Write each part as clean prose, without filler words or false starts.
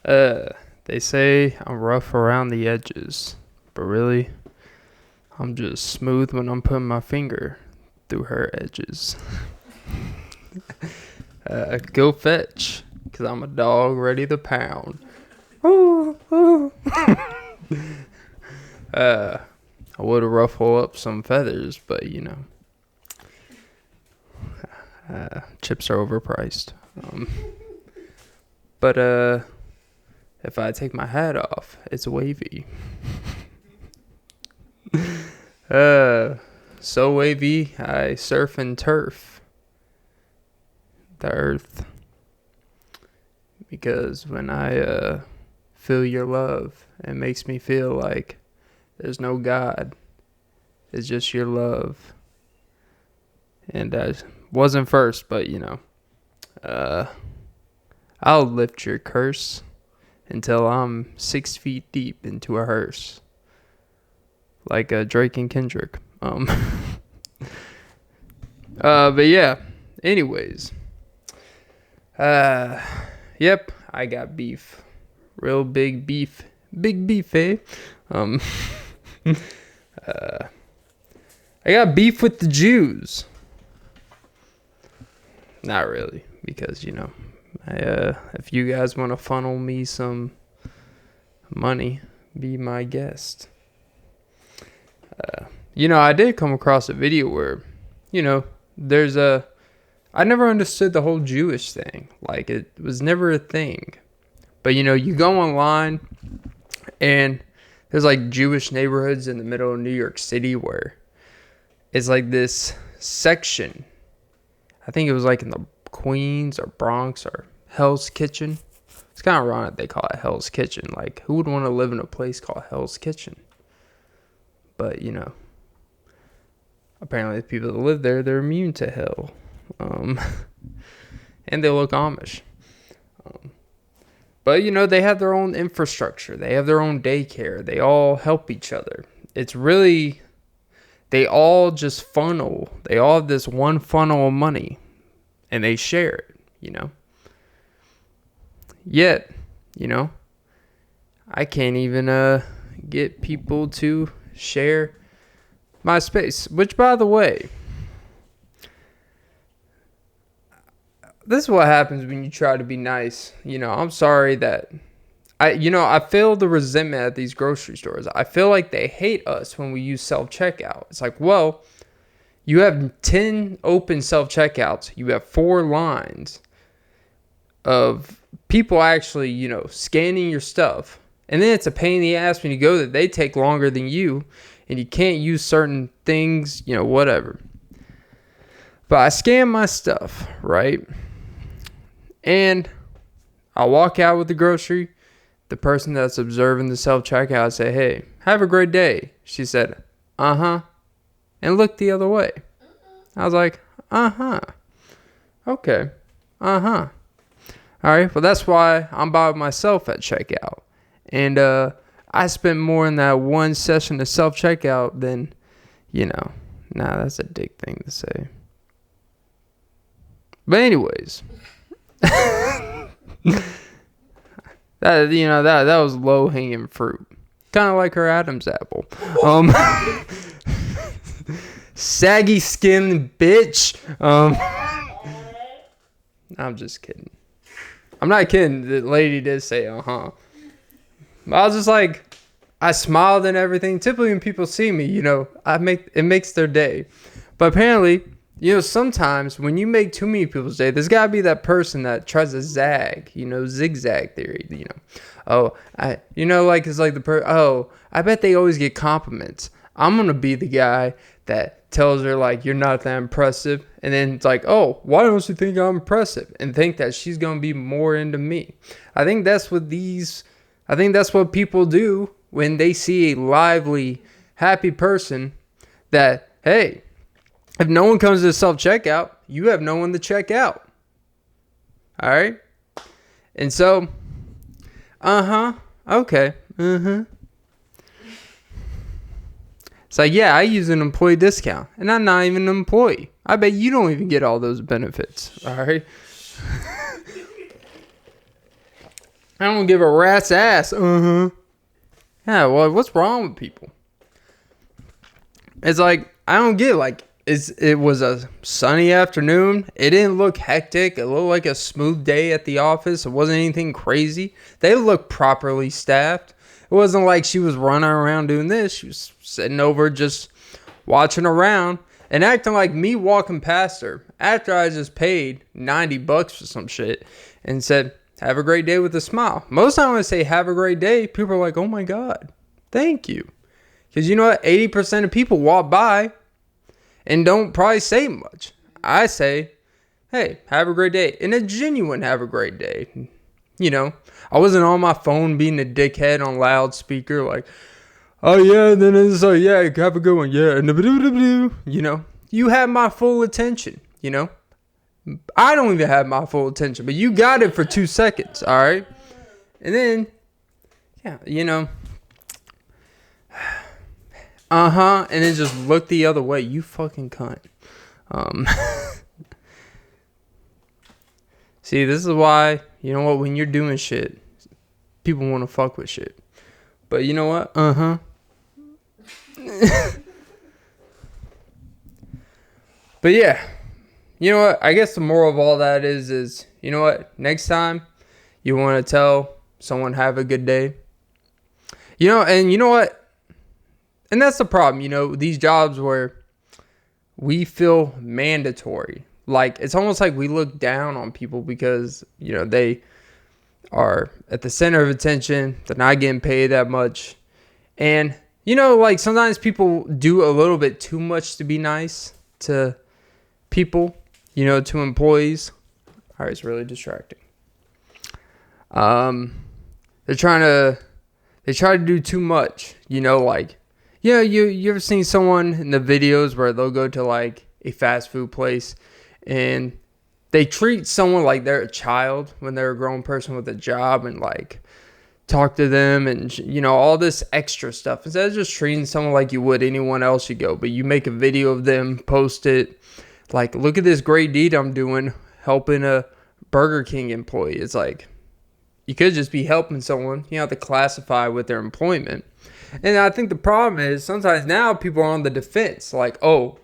Uh, they say I'm rough around the edges, but really, I'm just smooth when I'm putting my finger through her edges. Go fetch, cause I'm a dog ready to pound. Ooh, ooh. I would ruffle up some feathers, but chips are overpriced. But if I take my hat off, it's wavy. So wavy, I surf and turf the earth. Because when I feel your love, it makes me feel like there's no God. It's just your love. And I wasn't first, but I'll lift your curse until I'm 6 feet deep into a hearse. Like Drake and Kendrick. But yeah. Anyways. Yep. I got beef. Real big beef. Big beef, eh? I got beef with the Jews. Not really, because if you guys want to funnel me some money, be my guest. I did come across a video where, there's I never understood the whole Jewish thing. Like, it was never a thing. But, you go online and there's like Jewish neighborhoods in the middle of New York City where it's like this section. I think it was like in the Queens or Bronx or Hell's Kitchen. It's kind of ironic they call it Hell's Kitchen. Like, who would want to live in a place called Hell's Kitchen? But, apparently the people that live there, they're immune to hell. And they look Amish. But, they have their own infrastructure. They have their own daycare. They all help each other. It's really, they all just funnel. They all have this one funnel of money. And they share it, Yet, I can't even get people to share my space. Which, by the way, this is what happens when you try to be nice. I'm sorry that I feel the resentment at these grocery stores. I feel like they hate us when we use self-checkout. It's like, well, you have 10 open self-checkouts. You have 4 lines of people actually, scanning your stuff. And then it's a pain in the ass when you go that they take longer than you. And you can't use certain things, whatever. But I scan my stuff, right? And I walk out with the grocery. The person that's observing the self-checkout, I say, hey, have a great day. She said, uh-huh. And looked the other way. I was like, uh-huh. Okay. Uh-huh. All right. Well, that's why I'm by myself at checkout. And I spent more in that one session of self-checkout than, that's a dick thing to say. But anyways, that was low-hanging fruit. Kind of like her Adam's apple. Saggy skin bitch. I'm just kidding. I'm not kidding. The lady did say uh-huh. I was just like, I smiled and everything. Typically when people see me, it makes their day. But apparently, sometimes when you make too many people's day, there's got to be that person that tries to zag, zigzag theory, it's like I bet they always get compliments. I'm going to be the guy that tells her, like, you're not that impressive. And then it's like, oh, why don't you think I'm impressive? And think that she's going to be more into me. I think that's what people do when they see a lively, happy person that, hey, if no one comes to the self-checkout, you have no one to check out. All right? And so, okay, It's like, yeah, I use an employee discount, and I'm not even an employee. I bet you don't even get all those benefits. All right? I don't give a rat's ass. Yeah, well, what's wrong with people? It's like, I don't get, like, it was a sunny afternoon. It didn't look hectic. It looked like a smooth day at the office. It wasn't anything crazy. They looked properly staffed. It wasn't like she was running around doing this. She was sitting over just watching around and acting like me walking past her after I just paid $90 for some shit and said, have a great day with a smile. Most time when I say have a great day, people are like, oh my God, thank you. Because you know what? 80% of people walk by and don't probably say much. I say, hey, have a great day. And a genuine have a great day. You know, I wasn't on my phone being a dickhead on loudspeaker like, oh yeah, and then it's like, yeah, have a good one. Yeah, and you know, you have my full attention, you know. I don't even have my full attention, but you got it for 2 seconds, all right? And then, yeah, you know, and then just look the other way. You fucking cunt. See, this is why, you know what, when you're doing shit, people want to fuck with shit. But you know what? But yeah, you know what? I guess the moral of all that is, you know what? Next time you want to tell someone have a good day. You know, and you know what? And that's the problem, you know, these jobs where we feel mandatory. Like, it's almost like we look down on people because, you know, they are at the center of attention. They're not getting paid that much. And, you know, like, sometimes people do a little bit too much to be nice to people, you know, to employees. All right, it's really distracting. They try to do too much, you know, like, yeah, you ever seen someone in the videos where they'll go to like a fast food place and they treat someone like they're a child when they're a grown person with a job and like talk to them and, you know, all this extra stuff instead of just treating someone like you would anyone else you go, but you make a video of them, post it, like, look at this great deed I'm doing helping a Burger King employee. It's like, you could just be helping someone. You don't have to classify with their employment. And I think the problem is sometimes now people are on the defense. Like, oh,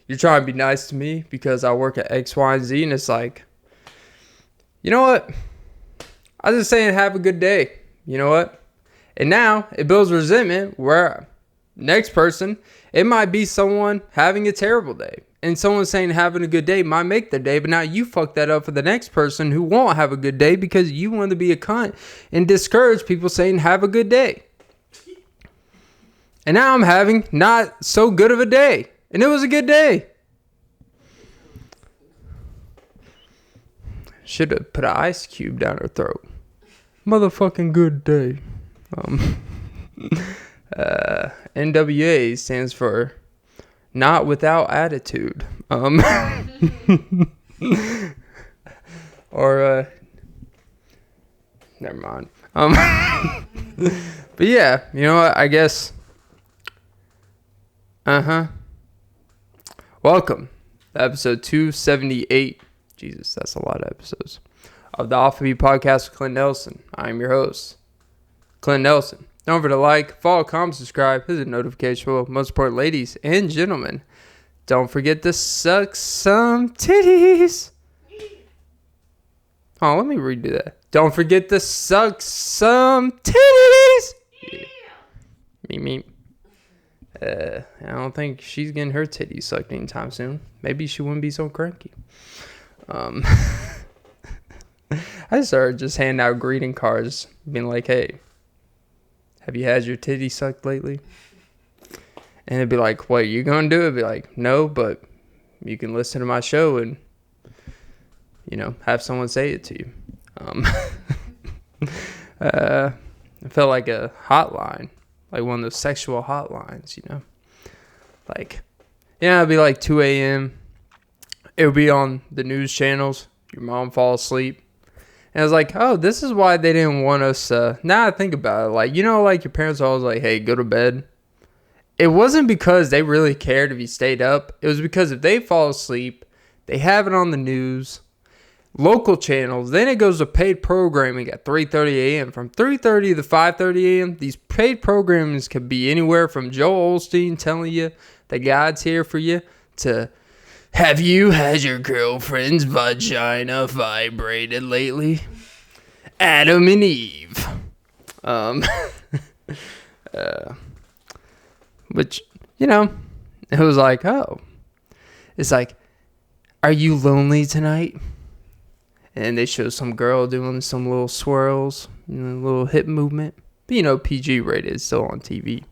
you're trying to be nice to me because I work at X, Y, and Z. And it's like, you know what? I was just saying have a good day. You know what? And now it builds resentment where next person, it might be someone having a terrible day. And someone saying having a good day might make their day. But now you fuck that up for the next person who won't have a good day because you want to be a cunt and discourage people saying have a good day. And now I'm having not so good of a day. And it was a good day. Should have put an ice cube down her throat. Motherfucking good day. NWA stands for not without attitude. Or, never mind. But yeah, you know what? I guess... Welcome to episode 278. Jesus, that's a lot of episodes. Of the Off of Me podcast with Clint Nelson. I'm your host, Clint Nelson. Don't forget to like, follow, comment, subscribe, hit the notification bell. Most important, ladies and gentlemen, don't forget to suck some titties. Oh, let me redo that. Don't forget to suck some titties. Yeah. Me. I don't think she's getting her titties sucked anytime soon. Maybe she wouldn't be so cranky. I started just handing out greeting cards, being like, hey, have you had your titties sucked lately? And it'd be like, what, you gonna do? It'd be like, no, but you can listen to my show and, you know, have someone say it to you. It felt like a hotline. Like one of those sexual hotlines, you know? Like, yeah, it'd be like 2 a.m. It would be on the news channels. Your mom fall asleep. And I was like, oh, this is why they didn't want us. Now I think about it. Like, you know, like your parents are always like, hey, go to bed. It wasn't because they really cared if you stayed up. It was because if they fall asleep, they have it on the news. local channels. Then it goes to paid programming at 3:30 a.m. From 3:30 to 5:30 a.m., these paid programs could be anywhere from Joel Osteen telling you that God's here for you to have you had your girlfriend's vagina vibrated lately? Adam and Eve. Which, you know, it was like, oh. It's like, are you lonely tonight? And they show some girl doing some little swirls, you know, a little hip movement. But, you know, PG rated, still on TV.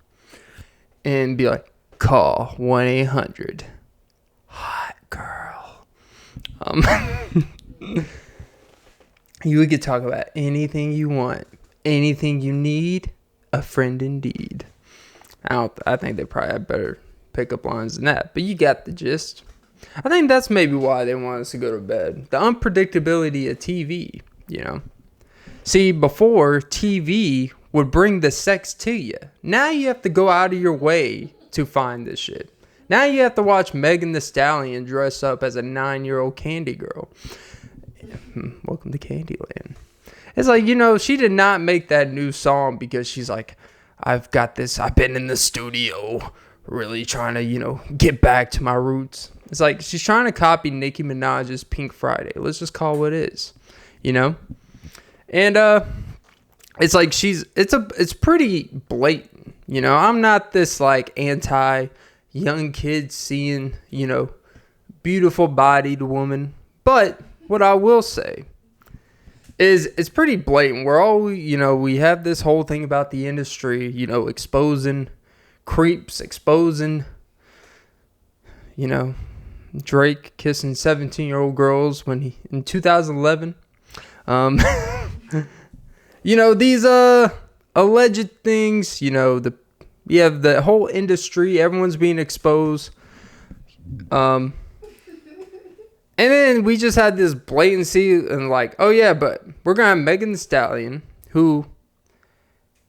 And be like, call 1-800 hot girl. You could talk about anything you want, anything you need, a friend indeed. I think they probably had better pickup lines than that, but you got the gist. I think that's maybe why they want us to go to bed. The unpredictability of TV, you know. See, before, TV would bring the sex to you. Now you have to go out of your way to find this shit. Now you have to watch Megan Thee Stallion dress up as a 9-year-old candy girl. Welcome to Candyland. It's like, you know, she did not make that new song because she's like, I've been in the studio really trying to, you know, get back to my roots. It's like she's trying to copy Nicki Minaj's Pink Friday. Let's just call it what it is, you know? And it's like it's pretty blatant, you know? I'm not this like anti young kid seeing, you know, beautiful bodied woman, but what I will say is it's pretty blatant. We have this whole thing about the industry, you know, exposing creeps, exposing, you know, Drake kissing 17-year-old girls in 2011. You know, these alleged things, you know, the whole industry, everyone's being exposed. And then we just had this blatancy and like, oh yeah, but we're going to have Megan Thee Stallion, who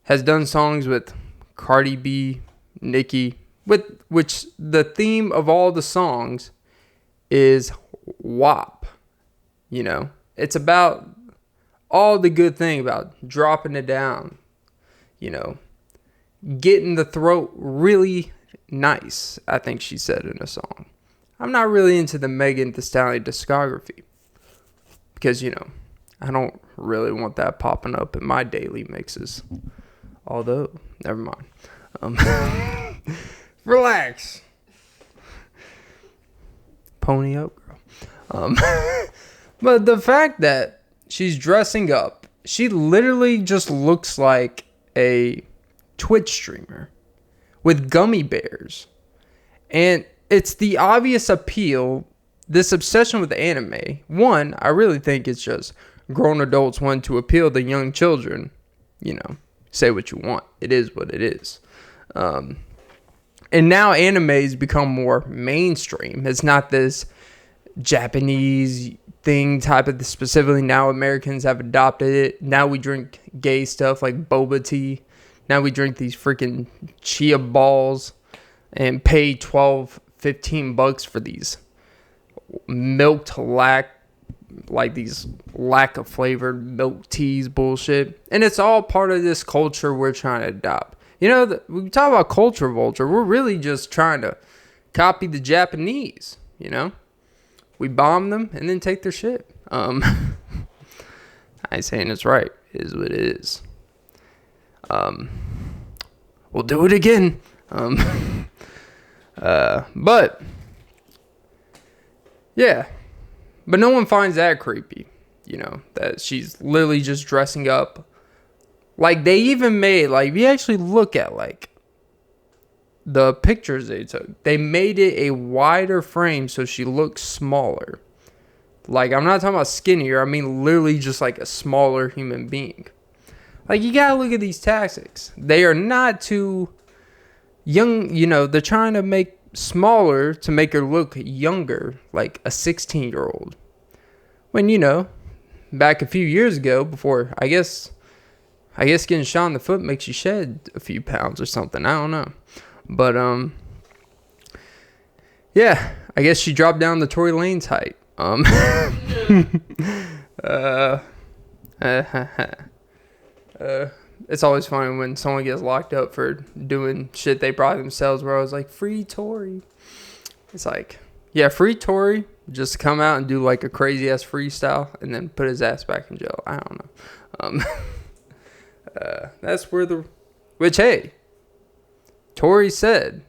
has done songs with Cardi B, Nicki, which the theme of all the songs is WAP. You know, it's about all the good thing about dropping it down, you know, getting the throat really nice, I think she said in a song. I'm not really into the Megan Thee Stallion discography because, you know, I don't really want that popping up in my daily mixes. Although, never mind. Relax. Pony up, girl. But the fact that she's dressing up, she literally just looks like a Twitch streamer with gummy bears. And it's the obvious appeal, this obsession with anime. One, I really think it's just grown adults want to appeal to young children. You know, say what you want. It is what it is. And now anime's become more mainstream. It's not this Japanese thing type of, specifically now Americans have adopted it. Now we drink gay stuff like boba tea. Now we drink these freaking chia balls and pay $15 for these milked these lack of flavored milk teas bullshit. And it's all part of this culture we're trying to adopt. You know, we talk about culture vulture. We're really just trying to copy the Japanese, you know? We bomb them and then take their shit. I ain't saying it's right. It is what it is. We'll do it again. But yeah, but no one finds that creepy, you know, that she's literally just dressing up. Like they even made, like if you actually look at like the pictures they took, they made it a wider frame so she looks smaller. Like I'm not talking about skinnier, I mean literally just like a smaller human being. Like you gotta look at these tactics. They are not too young, you know, they're trying to make smaller to make her look younger, like a 16-year-old. When, you know, back a few years ago, before, I guess getting shot in the foot makes you shed a few pounds or something. I don't know. But, yeah, I guess she dropped down to Tory Lane's height. Uh, it's always funny when someone gets locked up for doing shit they brought themselves. Where I was like, free Tory. It's like, yeah, free Tory. Just come out and do like a crazy ass freestyle and then put his ass back in jail. I don't know. That's where which, hey, Tory said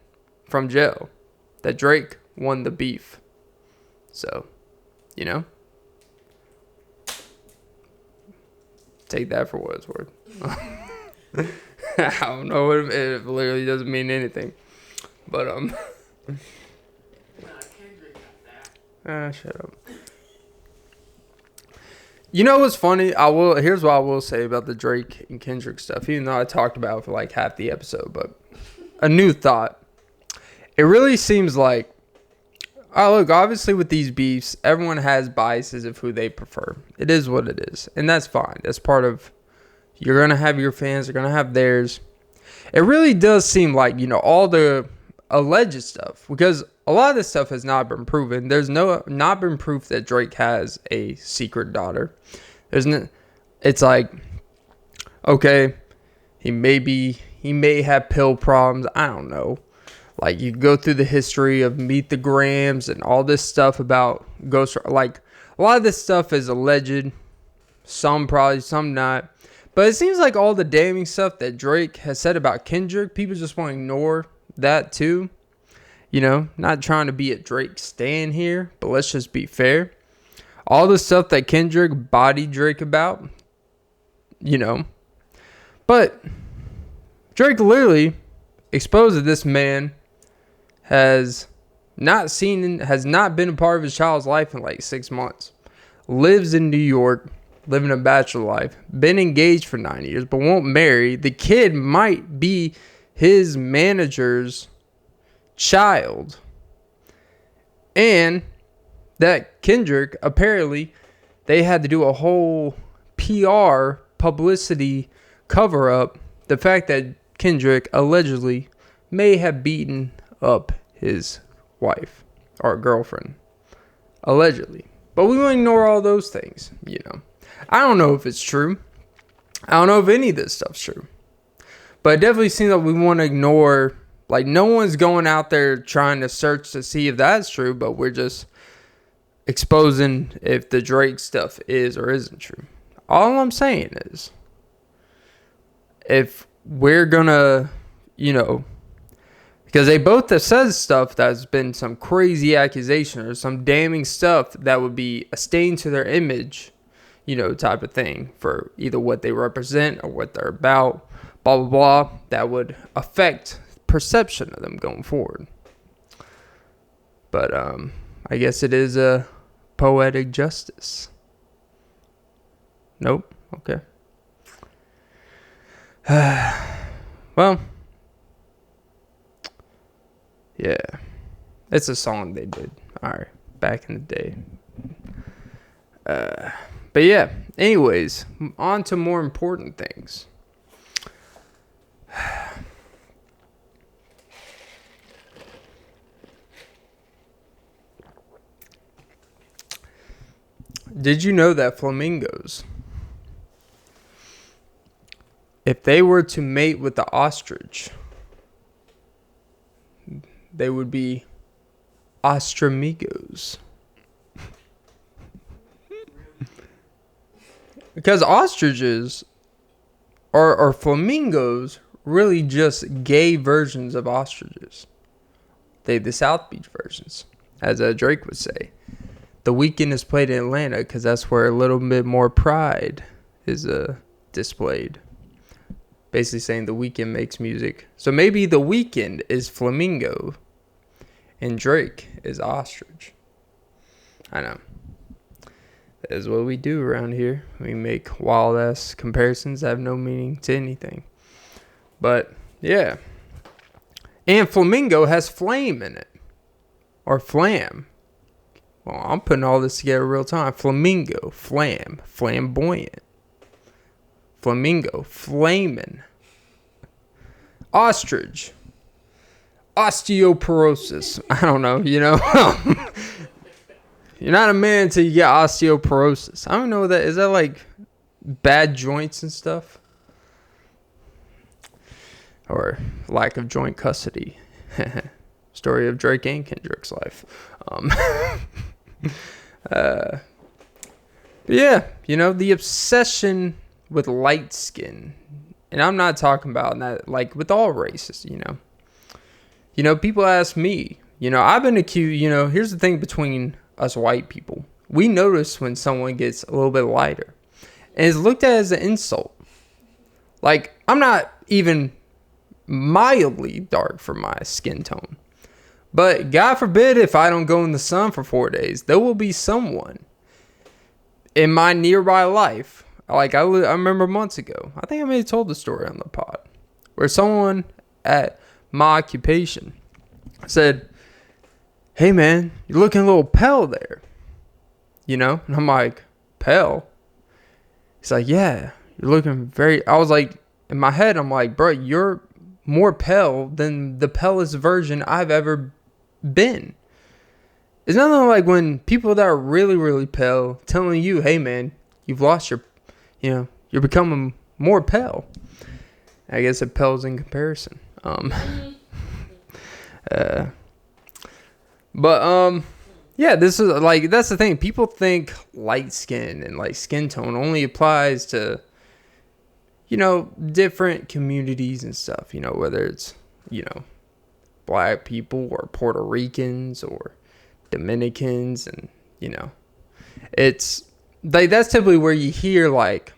from jail that Drake won the beef. So, you know, take that for what it's worth. I don't know what it literally doesn't mean anything. But, Kendrick got that. shut up. You know what's funny? Here's what I will say about the Drake and Kendrick stuff, even though I talked about it for like half the episode, but a new thought. It really seems like, oh, look, obviously with these beefs, everyone has biases of who they prefer. It is what it is. And that's fine. That's part of, you're going to have your fans, they're going to have theirs. It really does seem like, all the alleged stuff, because a lot of this stuff has not been proven. There's not been proof that Drake has a secret daughter. It's like, okay, he may have pill problems. I don't know. Like, you go through the history of Meet the Grams and all this stuff about ghost. Like, a lot of this stuff is alleged. Some probably, some not. But it seems like all the damning stuff that Drake has said about Kendrick, people just want to ignore that too. Not trying to be a Drake stan here, but let's just be fair. All the stuff that Kendrick bodied Drake about, But Drake literally exposed that this man has not been a part of his child's life in like 6 months. Lives in New York, living a bachelor life, been engaged for 9 years, but won't marry. The kid might be his manager's child. And that Kendrick, apparently, they had to do a whole PR publicity cover up the fact that Kendrick allegedly may have beaten up his wife or girlfriend. Allegedly. But we won't ignore all those things, I don't know if it's true. I don't know if any of this stuff's true. But it definitely seems like we want to ignore, like, no one's going out there trying to search to see if that's true, but we're just exposing if the Drake stuff is or isn't true. All I'm saying is, if we're gonna, because they both have said stuff that's been some crazy accusation or some damning stuff that would be a stain to their image, type of thing for either what they represent or what they're about, blah, blah, blah, that would affect perception of them going forward. But I guess it is a poetic justice. Nope. Okay. Well, yeah, it's a song they did. All right, back in the day. But yeah, anyways, on to more important things. Did you know that flamingos, if they were to mate with the ostrich, they would be ostramigos? Because ostriches or flamingos really just gay versions of ostriches. They the South Beach versions, as Drake would say. The Weeknd is played in Atlanta because that's where a little bit more pride is displayed. Basically saying the Weeknd makes music. So maybe the Weeknd is flamingo and Drake is ostrich. I know. That is what we do around here. We make wild ass comparisons that have no meaning to anything. But yeah. And flamingo has flame in it. Or flam. Well, I'm putting all this together real time. Flamingo, flam, flamboyant. Flamingo, flamin'. Ostrich, osteoporosis. I don't know, You're not a man until you get osteoporosis. I don't know what that is. That like bad joints and stuff, or lack of joint custody? Story of Drake and Kendrick's life. But yeah, the obsession with light skin, and I'm not talking about that like with all races. People ask me. I've been accused. Here's the thing between us white people. We notice when someone gets a little bit lighter. And it's looked at as an insult. Like, I'm not even mildly dark for my skin tone. But God forbid if I don't go in the sun for 4 days, there will be someone in my nearby life. Like, I remember months ago. I think I may have told the story on the pod. Where someone at my occupation said, "Hey man, you're looking a little pale there." And I'm like, "Pale?" He's like, "Yeah, you're looking very..." I was like, in my head, I'm like, "Bro, you're more pale than the palest version I've ever been." It's nothing like when people that are really, really pale telling you, "Hey man, you've lost your, you're becoming more pale." I guess it pales in comparison. Yeah, this is like, that's the thing. People think light skin and like skin tone only applies to, different communities and stuff, whether it's, black people or Puerto Ricans or Dominicans. And, it's like, that's typically where you hear like,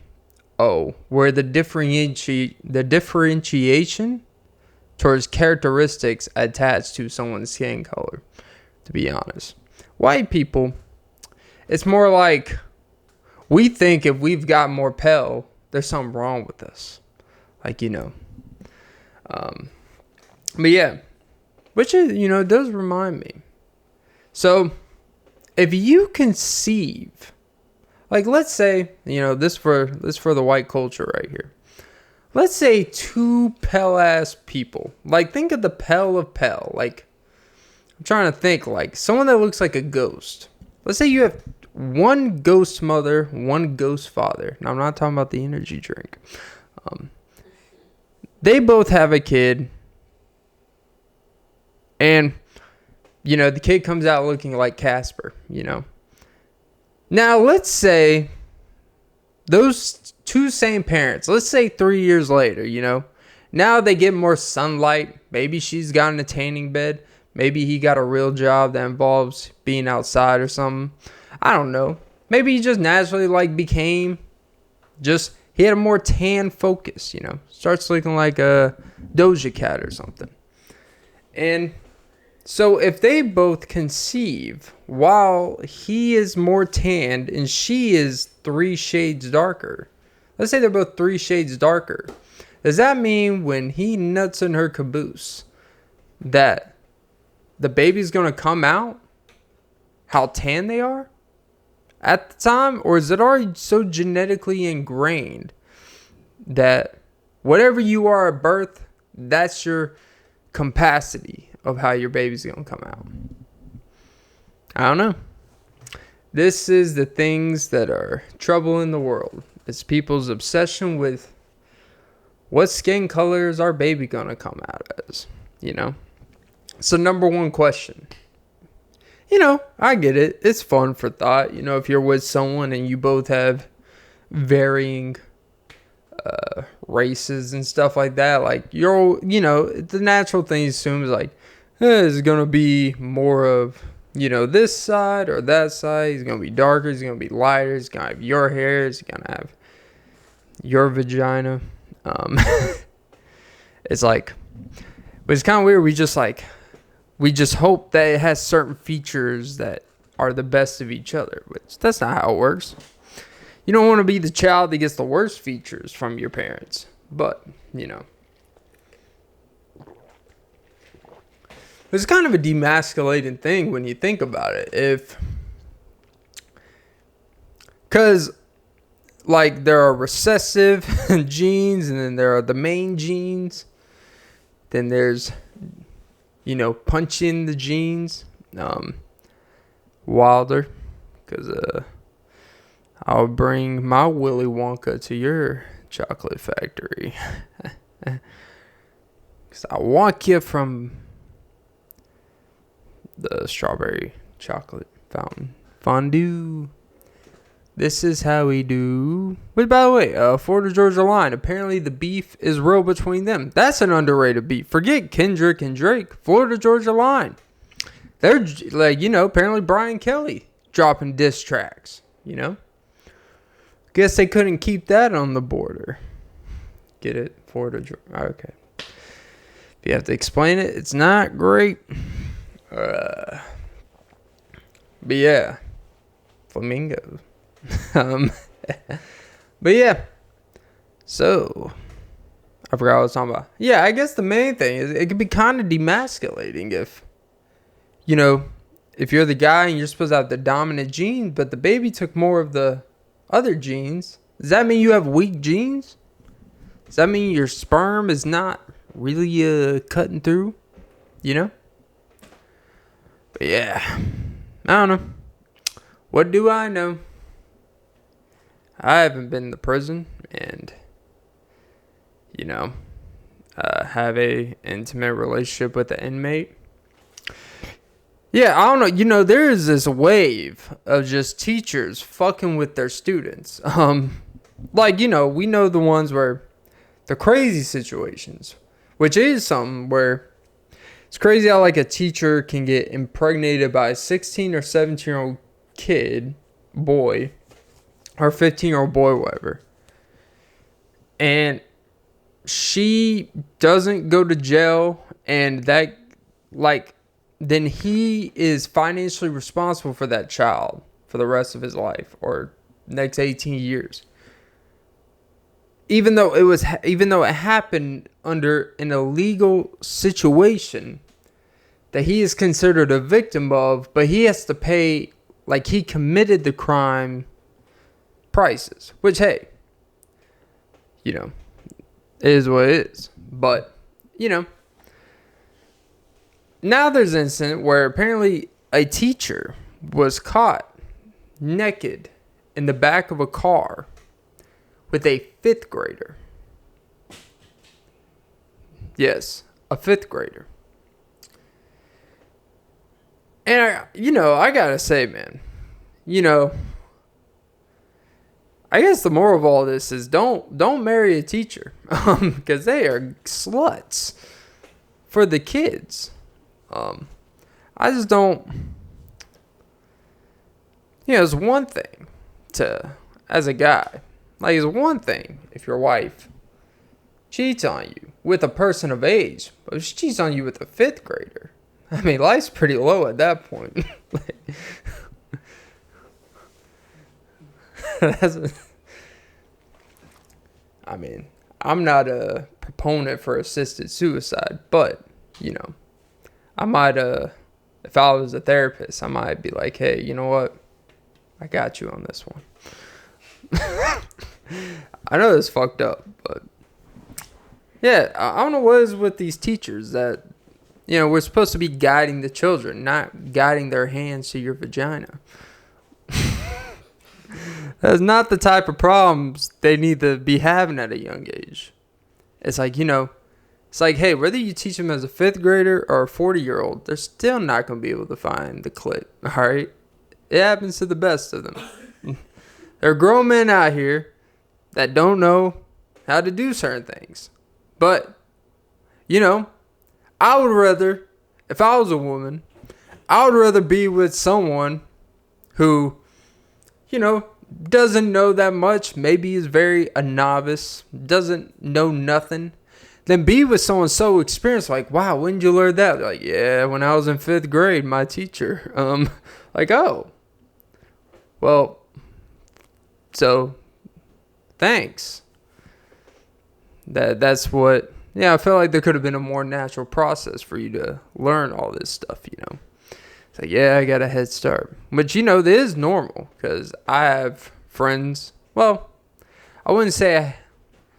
oh, where the differentiation towards characteristics attached to someone's skin color, to be honest. White people, it's more like we think if we've got more pale, there's something wrong with us. Like, but yeah, which is, does remind me. So if you conceive, like, let's say, this for the white culture right here. Let's say two pale ass people. Like, think of the pale of pale. Like, I'm trying to think, like, someone that looks like a ghost. Let's say you have one ghost mother, one ghost father. Now, I'm not talking about the energy drink. They both have a kid. And, the kid comes out looking like Casper, Now, let's say those two same parents, let's say 3 years later, now they get more sunlight. Maybe she's got an tanning bed. Maybe he got a real job that involves being outside or something. I don't know. Maybe he just naturally he had a more tan focus, Starts looking like a Doja Cat or something. And so if they both conceive while he is more tanned and she is 3 shades darker, let's say they're both 3 shades darker, does that mean when he nuts in her caboose that the baby's going to come out how tan they are at the time? Or is it already so genetically ingrained that whatever you are at birth, that's your capacity of how your baby's going to come out? I don't know. This is the things that are trouble in the world. It's people's obsession with what skin color is our baby going to come out as, So number one question. I get it. It's fun for thought. If you're with someone and you both have varying races and stuff like that, like the natural thing to assume is like, is going to be more of, this side or that side. He's going to be darker. He's going to be lighter. He's going to have your hair. He's going to have your vagina. It's like, but it's kind of weird. We just hope that it has certain features that are the best of each other, which that's not how it works. You don't want to be the child that gets the worst features from your parents, but it's kind of a demasculating thing when you think about it. Because like there are recessive genes, and then there are the main genes. Then there's punching the genes. Wilder, Because I'll bring my Willy Wonka to your chocolate factory. Because I want you from the strawberry chocolate fountain fondue. This is how we do. But by the way, Florida Georgia Line. Apparently the beef is real between them. That's an underrated beef. Forget Kendrick and Drake. Florida Georgia Line. They're like, apparently Brian Kelly dropping diss tracks, Guess they couldn't keep that on the border. Get it? Florida Georgia. Okay. If you have to explain it, it's not great. But yeah. Flamingos. But yeah, so I forgot what I was talking about. Yeah, I guess the main thing is it could be kind of demasculating if you're the guy and you're supposed to have the dominant gene, but the baby took more of the other genes. Does that mean you have weak genes? Does that mean your sperm is not really cutting through? But yeah, I don't know. What do I know? I haven't been to prison and, have a intimate relationship with the inmate. Yeah, I don't know. There is this wave of just teachers fucking with their students. We know the ones where the crazy situations, which is something where it's crazy how like a teacher can get impregnated by a 16 or 17-year-old boy, or 15-year-old boy, whatever. And she doesn't go to jail, and that, then he is financially responsible for that child for the rest of his life or next 18 years. Even though it happened under an illegal situation that he is considered a victim of, but he has to pay like he committed the crime prices, which, hey, it is what it is. But, now there's an incident where apparently a teacher was caught naked in the back of a car with a 5th grader. Yes, a 5th grader. And I gotta say, man, I guess the moral of all this is don't marry a teacher, because they are sluts for the kids. I just don't. It's one thing as a guy, it's one thing if your wife cheats on you with a person of age, but if she cheats on you with a 5th grader, I mean, life's pretty low at that point. I'm not a proponent for assisted suicide, but, I might, if I was a therapist, I might be like, hey, you know what? I got you on this one. I know it's fucked up, but yeah, I don't know what is with these teachers that, we're supposed to be guiding the children, not guiding their hands to your vagina. That's not the type of problems they need to be having at a young age. It's like, it's like, hey, whether you teach them as a 5th grader or a 40-year-old, they're still not going to be able to find the clit, all right? It happens to the best of them. There are grown men out here that don't know how to do certain things. But, I would rather, if I was a woman, I would rather be with someone who, doesn't know that much, maybe is a novice, doesn't know nothing, than be with someone so experienced, like, wow, when did you learn that? Like, yeah, when I was in 5th grade, my teacher. Oh. Well, so, thanks. That's what, I feel like there could have been a more natural process for you to learn all this stuff, It's like, yeah, I got a head start. But, that is normal, because I have friends, well, I wouldn't say a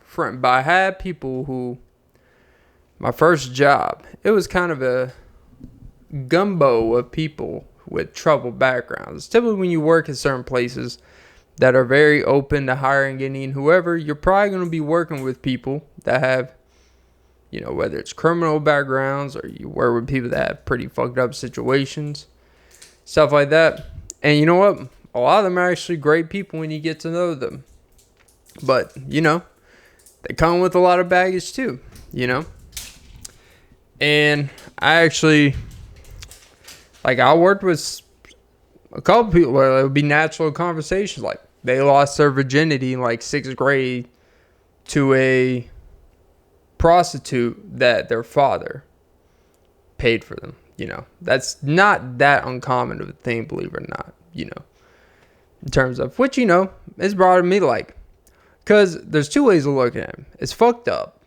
friend, but I had people who, my first job, it was kind of a gumbo of people with troubled backgrounds. Typically, when you work at certain places that are very open to hiring any and whoever, you're probably going to be working with people that have, whether it's criminal backgrounds or you work with people that have pretty fucked up situations, stuff like that. And you know what? A lot of them are actually great people when you get to know them. But, they come with a lot of baggage too, And I worked with a couple people where it would be natural conversations. Like, they lost their virginity in like 6th grade to a prostitute that their father paid for them. That's not that uncommon of a thing, believe it or not, in terms of which, it's brought me like, because there's two ways to look at it. It's fucked up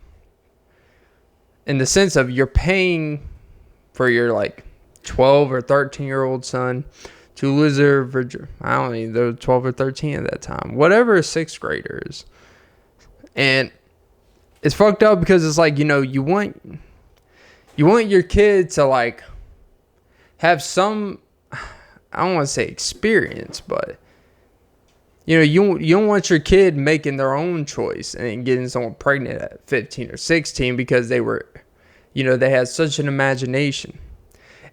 in the sense of you're paying for your like 12 or 13-year-old son to lose their I don't know, they're 12 or 13 at that time, whatever a 6th grader is. And it's fucked up because it's like, you want your kid to like have some, I don't want to say experience, but you don't want your kid making their own choice and getting someone pregnant at 15 or 16 because they were, they had such an imagination.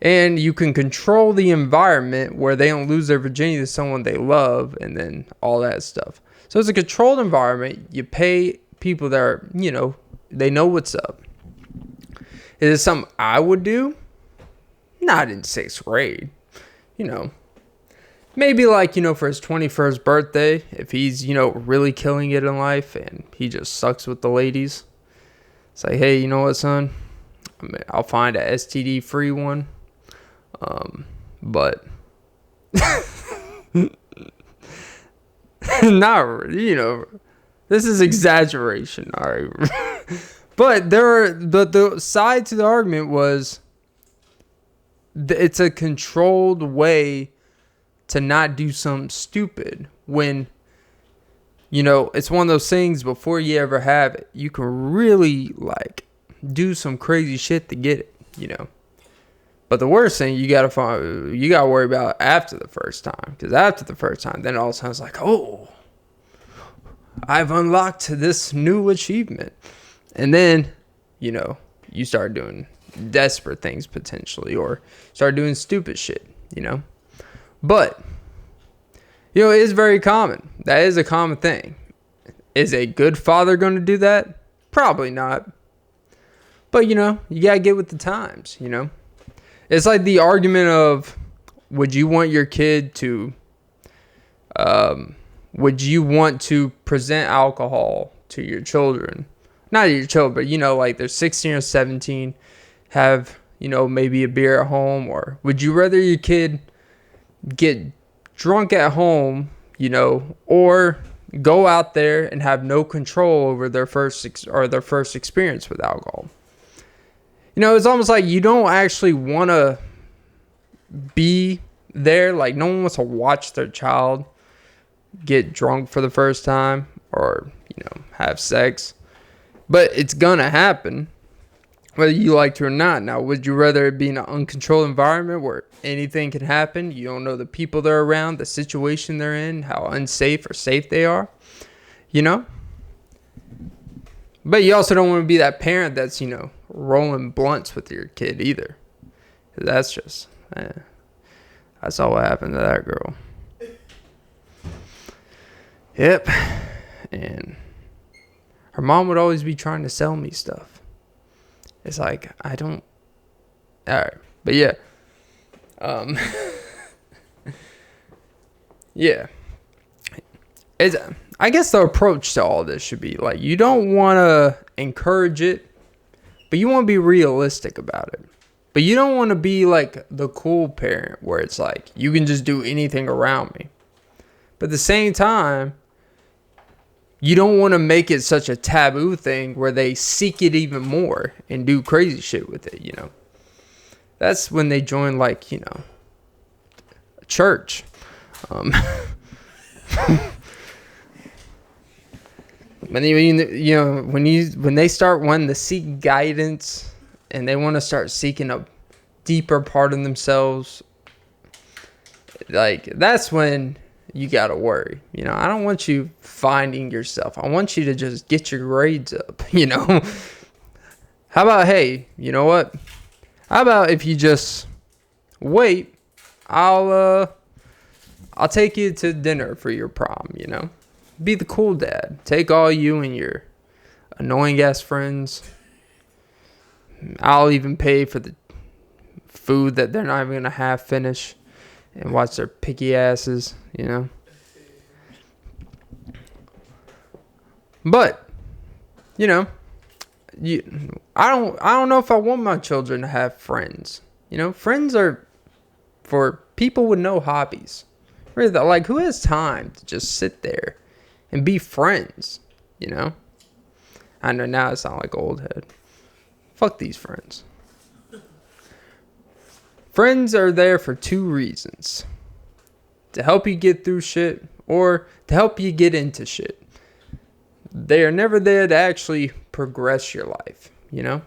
And you can control the environment where they don't lose their virginity to someone they love and then all that stuff. So it's a controlled environment. You pay people that are, they know what's up. Is it something I would do? Not in 6th grade. Maybe like, for his 21st birthday, if he's, really killing it in life and he just sucks with the ladies. It's like, hey, you know what, son? I'll find a STD free one. But not, this is exaggeration. All right. But the side to the argument was it's a controlled way to not do something stupid when, it's one of those things before you ever have it, you can really like do some crazy shit to get it, But the worst thing you gotta worry about after the first time, because after the first time, then all of a sudden it's like, oh, I've unlocked this new achievement, and then, you start doing desperate things potentially, or start doing stupid shit, But, it is very common. That is a common thing. Is a good father going to do that? Probably not. But, you gotta get with the times, It's like the argument of, would you want your kid to, would you want to present alcohol to your children? Not your children, but, like they're 16 or 17, have, maybe a beer at home, or would you rather your kid get drunk at home, or go out there and have no control over their first experience with alcohol? It's almost like you don't actually want to be there. Like, no one wants to watch their child get drunk for the first time or, have sex. But it's going to happen, whether you like to or not. Now, would you rather it be in an uncontrolled environment where anything can happen? You don't know the people they're around, the situation they're in, how unsafe or safe they are, But you also don't want to be that parent that's, rolling blunts with your kid either. That's just, that's all what happened to that girl. Yep. And her mom would always be trying to sell me stuff. It's like, I don't, all right. But yeah. Yeah. I guess the approach to all this should be like, you don't want to encourage it, but you want to be realistic about it. But you don't want to be like the cool parent where it's like, you can just do anything around me. But at the same time, you don't want to make it such a taboo thing where they seek it even more and do crazy shit with it, That's when they join like, a church. When they start wanting to seek guidance and they want to start seeking a deeper part of themselves, Like, that's when you gotta worry. You know, I don't want you finding yourself. I want you to just get your grades up, you know? How about, hey, you know what? How about if you just wait, I'll take you to dinner for your prom, you know? Be the cool dad. Take all you and your annoying ass friends. I'll even pay for the food that they're not even gonna half finish and watch their picky asses, you know? But, you know, I don't know if I want my children to have friends. You know, friends are for people with no hobbies. Really, like, who has time to just sit there and be friends, you know? I know now I sound like old head. Fuck these friends. Friends are there for two reasons. To help you get through shit or to help you get into shit. They are never there to actually progress your life, you know?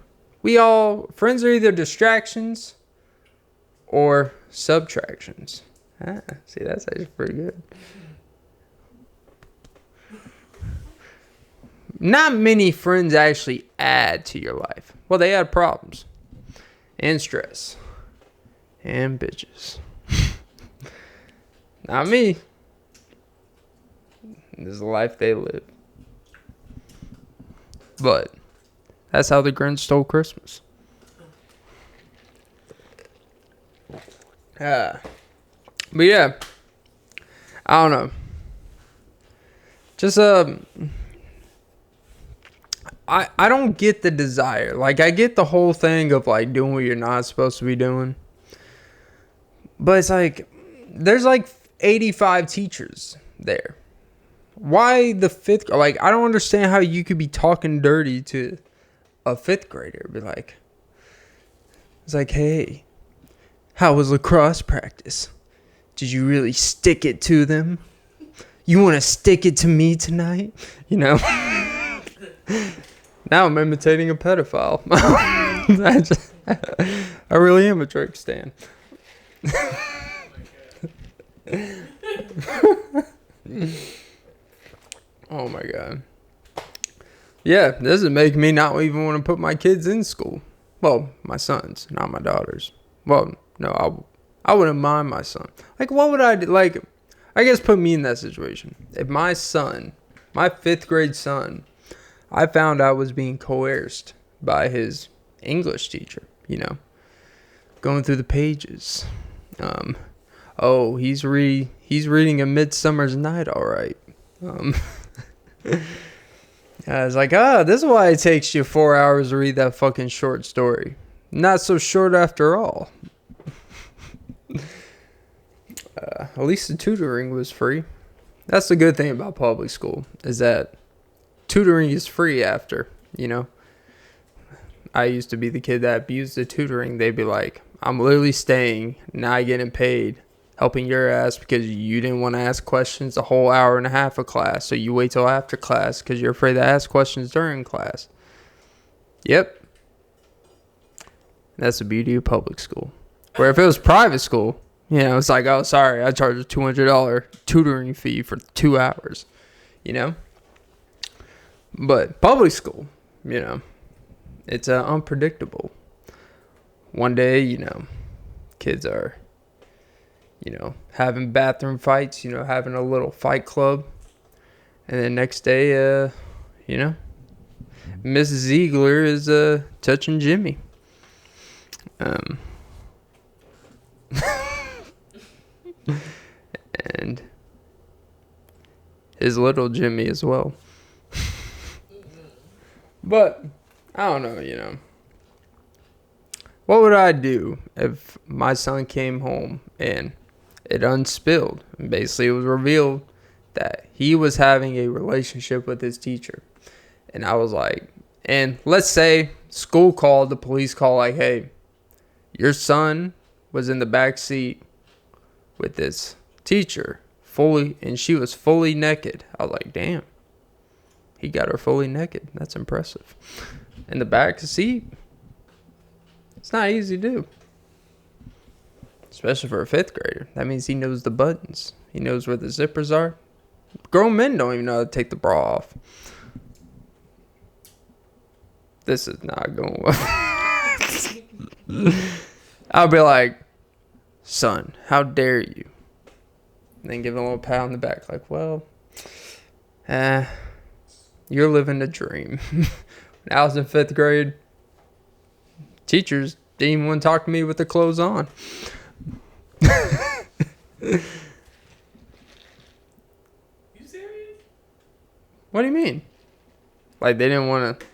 Friends are either distractions or subtractions. See, that's actually pretty good. Not many friends actually add to your life. Well, they add problems and stress and bitches. Not me. This is the life they live. But that's how the Grinch stole Christmas. But yeah, I don't know. Just I don't get the desire. Like, I get the whole thing of like doing what you're not supposed to be doing. But it's like there's like 85 teachers there. Why the fifth? Like, I don't understand how you could be talking dirty to a fifth grader. Be like, it's like, hey, how was lacrosse practice? Did you really stick it to them? You want to stick it to me tonight? You know? Now I'm imitating a pedophile. I really am a Drake stan. Oh my god. Yeah, this is making me not even want to put my kids in school. Well, my sons, not my daughters. Well, no, I wouldn't mind my son. Like, what would I do? Like, I guess put me in that situation. If my son, my 5th grade son, I found out was being coerced by his English teacher, you know, going through the pages. He's reading A Midsummer's Night, all right. I was like, this is why it takes you 4 hours to read that fucking short story. Not so short after all. At least the tutoring was free. That's the good thing about public school, is that tutoring is free after, you know. I used to be the kid that abused the tutoring. They'd be like, I'm literally staying, not getting paid, helping your ass because you didn't want to ask questions a whole hour and a half of class. So you wait till after class because you're afraid to ask questions during class. Yep. That's the beauty of public school. Where if it was private school, you know, it's like, oh, sorry, I charge a $200 tutoring fee for 2 hours, you know. But public school, you know, it's unpredictable. One day, you know, kids are, you know, having bathroom fights, you know, having a little fight club. And then next day, you know, Mrs. Ziegler is touching Jimmy. And his little Jimmy as well. But I don't know, you know. What would I do if my son came home and it unspilled? And basically it was revealed that he was having a relationship with his teacher. And I was like, and let's say school called, the police call, like, hey, your son was in the back seat with this teacher and she was fully naked. I was like, damn, he got her fully naked. That's impressive. In the back seat, it's not easy to do. especially for a fifth grader. That means he knows the buttons. He knows where the zippers are. Grown men don't even know how to take the bra off. This is not going well. I'll be like, son, how dare you? And then give him a little pat on the back, like, well, you're living a dream. When I was in fifth grade, teachers didn't even want to talk to me with the clothes on. You serious? What do you mean? Like, they didn't want to...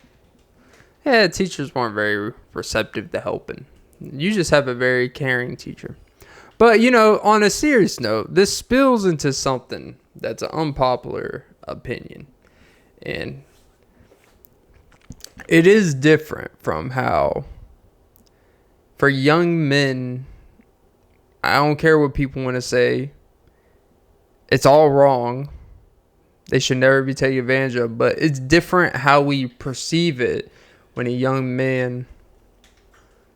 Yeah, teachers weren't very receptive to helping. You just have a very caring teacher. But, you know, on a serious note, this spills into something that's an unpopular opinion. And it is different from how, for young men, I don't care what people want to say, it's all wrong. They should never be taken advantage of. But it's different how we perceive it when a young man,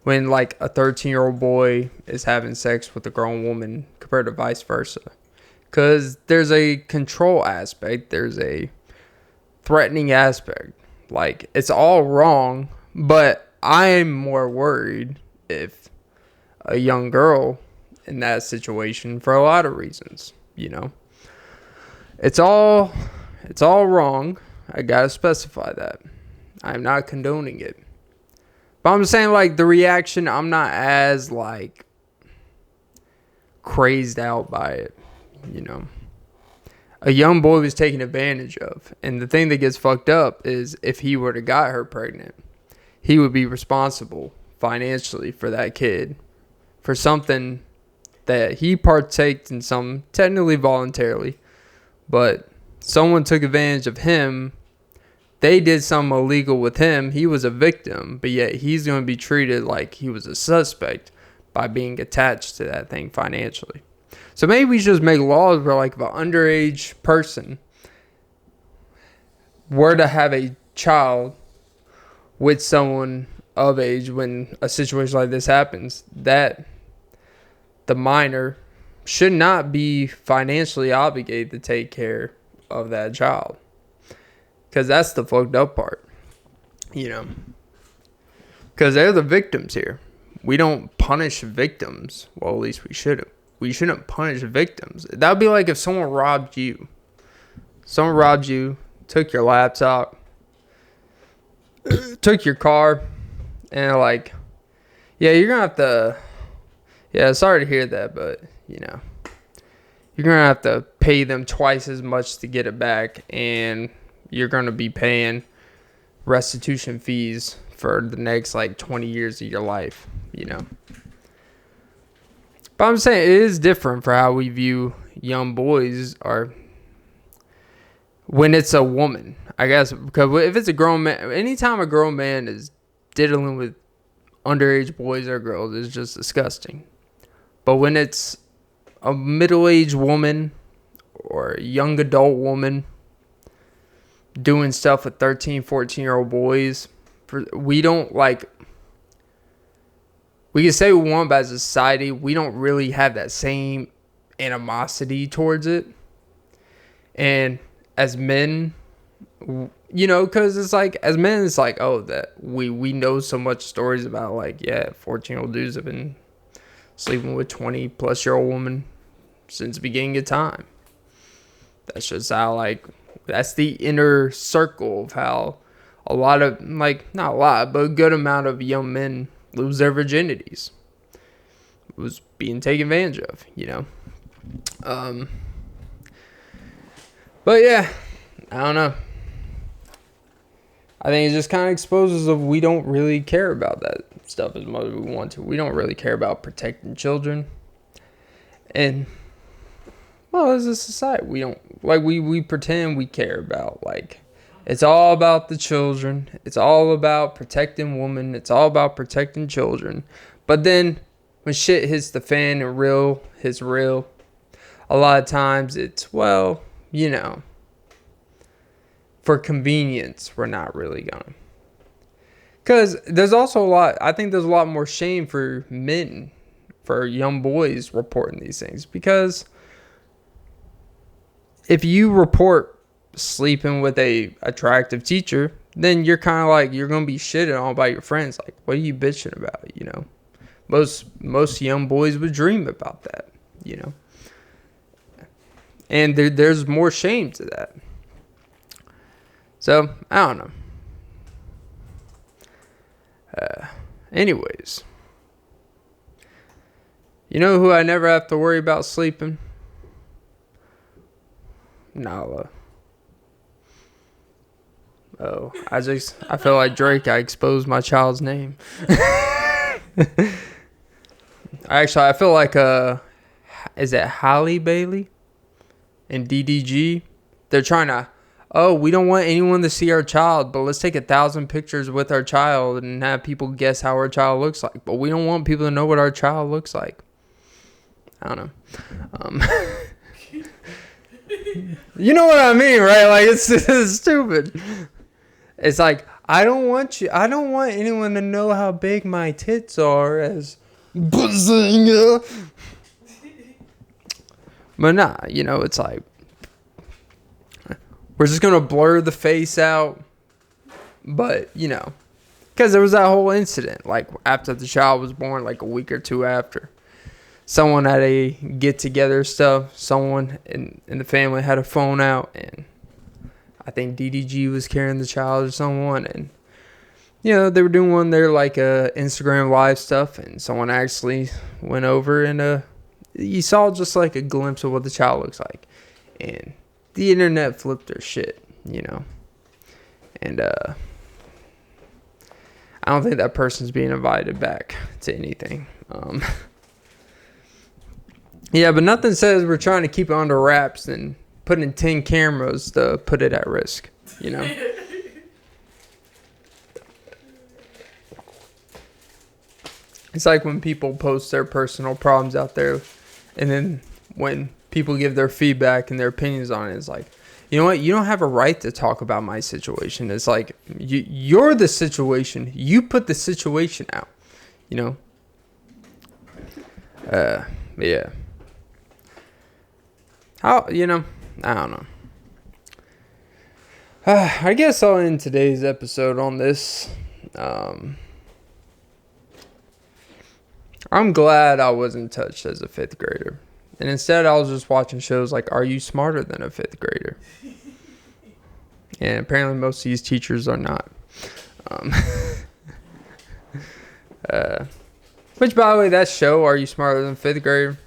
when like a 13-year-old boy is having sex with a grown woman compared to vice versa. Because there's a control aspect. There's a threatening aspect. Like, it's all wrong. But I'm more worried if a young girl in that situation, for a lot of reasons, you know. It's all wrong. I gotta specify that. I'm not condoning it. But I'm saying, like, the reaction, I'm not as, like, crazed out by it, you know. A young boy was taken advantage of. And the thing that gets fucked up is if he were to got her pregnant, he would be responsible financially for that kid for something that he partaked in, some technically voluntarily, but someone took advantage of him. They did something illegal with him. He was a victim, but yet he's going to be treated like he was a suspect by being attached to that thing financially. So maybe we should just make laws where, like, if an underage person were to have a child with someone of age when a situation like this happens, that the minor should not be financially obligated to take care of that child. Because that's the fucked up part, you know. Because they're the victims here. We don't punish victims. Well, at least we shouldn't. We shouldn't punish victims. That would be like if someone robbed you. Someone robbed you, took your laptop, took your car, and like, yeah, you're going to have to, yeah, sorry to hear that, but, you know, you're going to have to pay them twice as much to get it back, and you're going to be paying restitution fees for the next, like, 20 years of your life, you know. But I'm saying it is different for how we view young boys or when it's a woman, I guess. Because if it's a grown man, anytime a grown man is diddling with underage boys or girls, it's just disgusting. But when it's a middle-aged woman or a young adult woman doing stuff with 13, 14-year-old boys, we don't, like, we can say we want, but as a society, we don't really have that same animosity towards it. And as men, you know, because it's like, as men, it's like, oh, that we know so much stories about, like, yeah, 14-year-old dudes have been sleeping with 20-plus-year-old women since the beginning of time. That's just how, like, that's the inner circle of how a lot of, like, not a lot, but a good amount of young men lose their virginities. It was being taken advantage of, you know. But yeah, I don't know. I think it just kind of exposes of we don't really care about that stuff as much as we want to. We don't really care about protecting children. And, well, as a society, we don't, like, we pretend we care about, like, it's all about the children. It's all about protecting women. It's all about protecting children. But then when shit hits the fan and real hits real, a lot of times it's, well, you know, for convenience, we're not really going. Because there's also a lot, I think there's a lot more shame for men for young boys reporting these things, because if you report sleeping with a attractive teacher, then you're kind of like, you're gonna be shitting on by your friends. Like, what are you bitching about? You know, most young boys would dream about that. You know, and there's more shame to that. So I don't know. Anyways, you know who I never have to worry about sleeping? Nala. Oh, I feel like Drake. I exposed my child's name. Actually, I feel like is it Halle Bailey and DDG? They're trying to. Oh, we don't want anyone to see our child, but let's take 1,000 pictures with our child and have people guess how our child looks like. But we don't want people to know what our child looks like. I don't know. You know what I mean, right? Like, it's stupid. It's like, I don't want anyone to know how big my tits are as Bazinga. But nah, you know, it's like, we're just going to blur the face out. But, you know, because there was that whole incident, like, after the child was born, like a week or two after. Someone at a get-together stuff, someone in the family had a phone out, and I think DDG was carrying the child or someone, and, you know, they were doing one of their, like, Instagram live stuff, and someone actually went over, and you saw just, like, a glimpse of what the child looks like, and the internet flipped their shit, you know, and, I don't think that person's being invited back to anything, Yeah, but nothing says we're trying to keep it under wraps than putting 10 cameras to put it at risk, you know? It's like when people post their personal problems out there, and then when people give their feedback and their opinions on it, it's like, you know what? You don't have a right to talk about my situation. It's like, you're the situation. You put the situation out, you know? Yeah. How, you know, I don't know. I guess I'll end today's episode on this. I'm glad I wasn't touched as a 5th grader. And instead I was just watching shows like Are You Smarter Than a 5th Grader? And apparently most of these teachers are not. Which, by the way, that show, Are You Smarter Than a 5th Grader?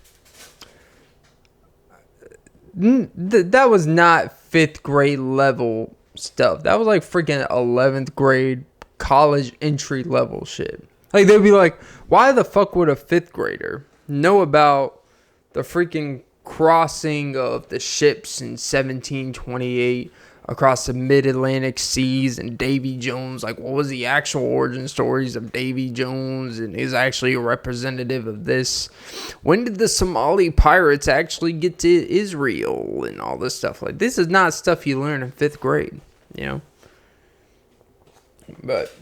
That was not 5th grade level stuff. That was like freaking 11th grade college entry level shit. Like, they'd be like, why the fuck would a 5th grader know about the freaking crossing of the ships in 1728 across the mid-Atlantic seas and Davy Jones? Like, what was the actual origin stories of Davy Jones, and is actually a representative of this? When did the Somali pirates actually get to Israel and all this stuff? Like, this is not stuff you learn in 5th grade, you know? But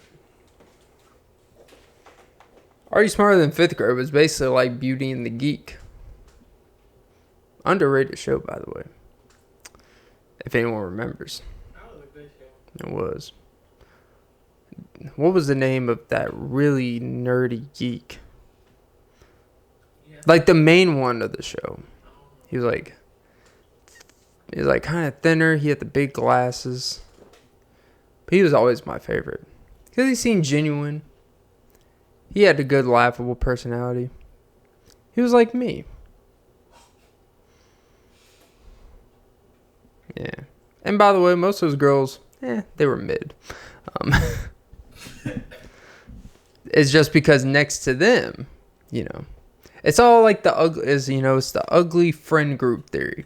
Are You Smarter Than 5th Grade was basically like Beauty and the Geek. Underrated show, by the way. If anyone remembers. That was a good show. It was. What was the name of that really nerdy geek? Yeah. Like the main one of the show. He was like kind of thinner. He had the big glasses. But he was always my favorite. Because he seemed genuine. He had a good, laughable personality. He was like me. Yeah. And by the way, most of those girls, they were mid. It's just because next to them, you know, it's all like the ugly, it's the ugly friend group theory.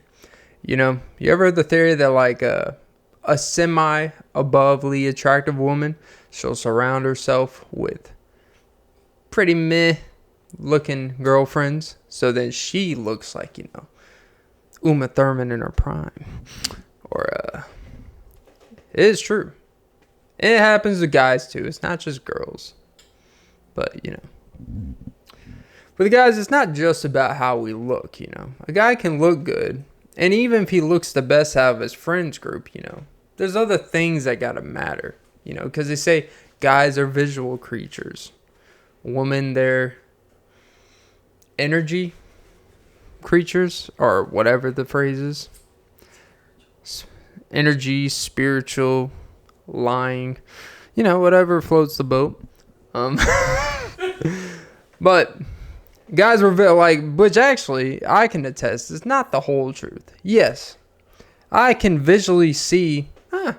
You know, you ever heard the theory that like a semi-abovely attractive woman, she'll surround herself with pretty meh looking girlfriends, so then she looks like, you know, Uma Thurman in her prime. Or it is true. It happens to guys too. It's not just girls. But, you know. But guys, it's not just about how we look, you know. A guy can look good, and even if he looks the best out of his friends group, you know, there's other things that gotta matter, you know, because they say guys are visual creatures, women they're energy creatures, or whatever the phrase is. Energy, spiritual, lying, you know, whatever floats the boat. But guys were which actually I can attest is not the whole truth. Yes, I can visually see, but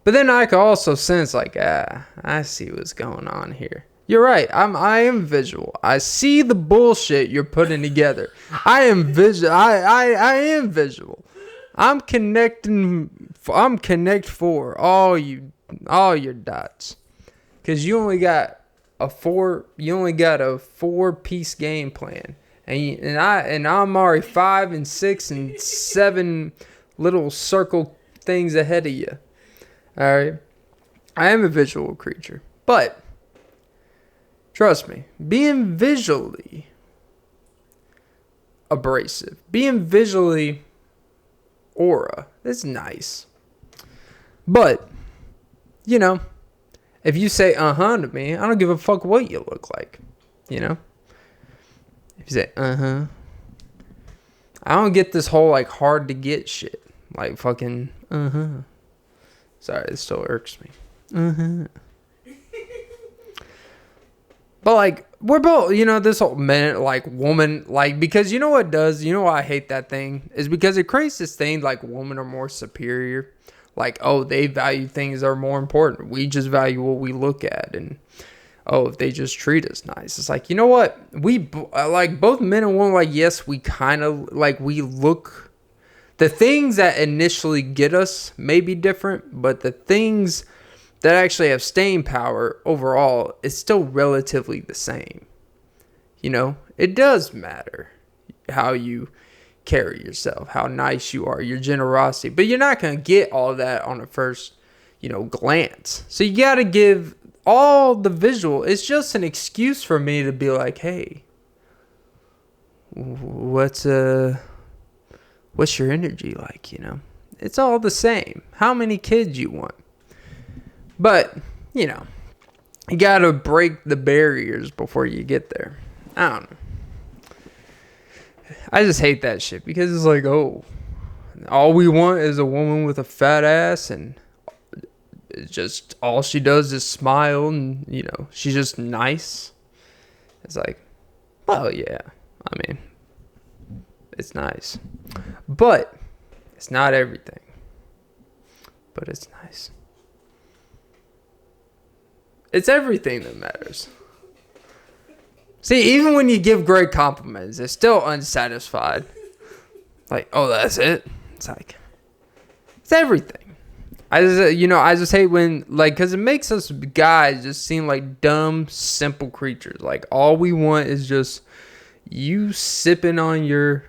then I can also sense I see what's going on here. You're right. I am visual. I see the bullshit you're putting together. I am visual. I am visual. I'm connecting. I'm connect for all your dots, because you only got a 4-piece game plan, and I'm already 5 and 6 and 7 little circle things ahead of you. All right, I am a visual creature, but trust me, being visually abrasive, being visually aura, that's nice. But, you know, if you say to me, I don't give a fuck what you look like. You know? If you say I don't get this whole like hard to get shit. Like fucking Sorry, it still irks me. But like we're both, you know, this whole man like woman, like, because you know what it does? You know why I hate that thing? Is because it creates this thing like women are more superior. Like, oh, they value things that are more important. We just value what we look at. And, oh, if they just treat us nice. It's like, you know what? We, like, both men and women, like, yes, we kind of, like, we look. The things that initially get us may be different. But the things that actually have staying power overall is still relatively the same. You know? It does matter how you carry yourself, how nice you are, your generosity, but you're not going to get all that on a first, you know, glance. So you got to give all the visual. It's just an excuse for me to be like, hey, what's your energy like? You know, it's all the same. How many kids you want? But, you know, you got to break the barriers before you get there. I don't know. I just hate that shit, because it's like, oh, all we want is a woman with a fat ass, and it's just all she does is smile, and, you know, she's just nice. It's like, well, yeah, I mean, it's nice, but it's not everything, but it's nice. It's everything that matters. See, even when you give great compliments, it's still unsatisfied. Like, oh, that's it? It's like, it's everything. I just hate when, like, because it makes us guys just seem like dumb, simple creatures. Like, all we want is just you sipping on your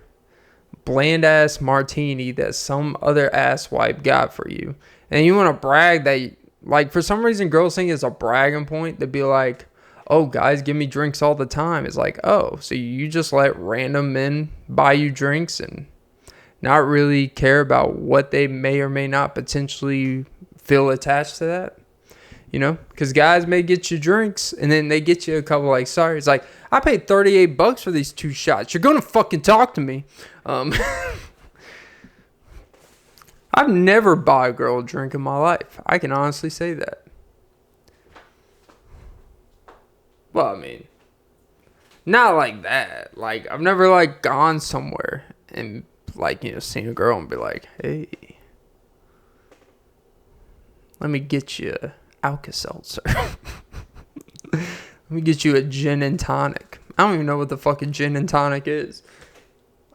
bland-ass martini that some other asswipe got for you. And you want to brag that, like, for some reason, girls think it's a bragging point to be like, oh, guys give me drinks all the time. It's like, oh, so you just let random men buy you drinks and not really care about what they may or may not potentially feel attached to that? You know, because guys may get you drinks and then they get you a couple like, sorry, it's like, I paid $38 for these 2 shots. You're going to fucking talk to me. I've never bought a girl a drink in my life. I can honestly say that. Well, I mean, not like that. Like, I've never, like, gone somewhere and, like, you know, seen a girl and be like, hey, let me get you Alka-Seltzer. Let me get you a gin and tonic. I don't even know what the fucking gin and tonic is.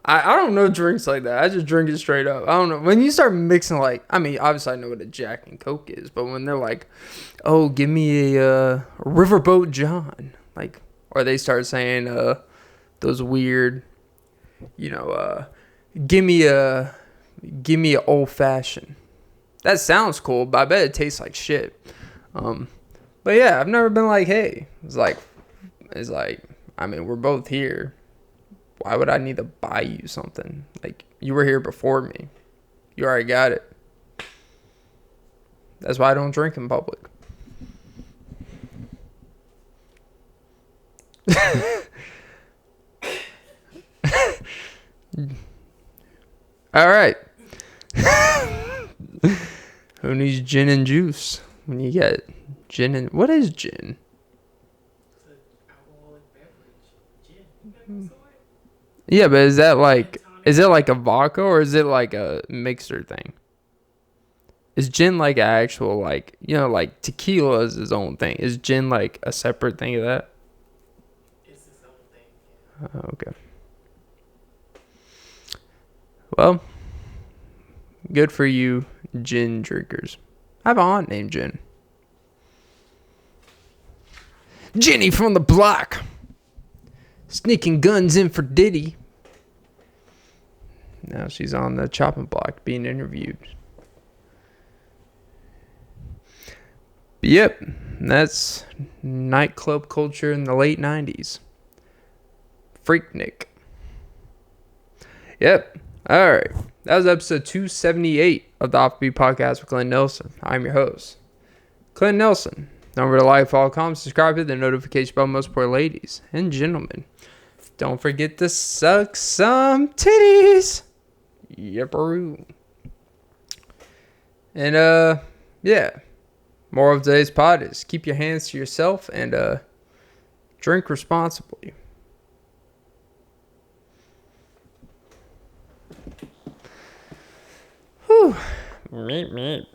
I don't know drinks like that. I just drink it straight up. I don't know. When you start mixing, like, I mean, obviously I know what a Jack and Coke is, but when they're like, oh, give me a Riverboat John, like, or they start saying those weird, you know, give me a old fashioned. That sounds cool, but I bet it tastes like shit. But yeah, I've never been like, hey, it's like, I mean, we're both here. Why would I need to buy you something? Like, you were here before me. You already got it. That's why I don't drink in public. All right. Who needs gin and juice when you get gin and... What is gin? It's an alcoholic beverage. Gin. You gotta go somewhere. Yeah, but is that like... Tonic. Is it like a vodka or is it like a mixer thing? Is gin like an actual, like... You know, like tequila is its own thing. Is gin like a separate thing of that? It's its own thing. Yeah. Oh, okay. Well, good for you, gin drinkers. I have an aunt named Jen. Jenny from the block. Sneaking guns in for Diddy. Now she's on the chopping block being interviewed. But yep, that's nightclub culture in the late 90s. Freaknik. Yep. All right. That was episode 278 of the Offbeat Podcast with Clint Nelson. I'm your host, Clint Nelson. Remember to like, follow, comment, subscribe, hit the notification bell, most poor ladies and gentlemen. Don't forget to suck some titties. Yepperoo. And, yeah. More of today's pod is keep your hands to yourself and, drink responsibly. Whew. Meep, meep.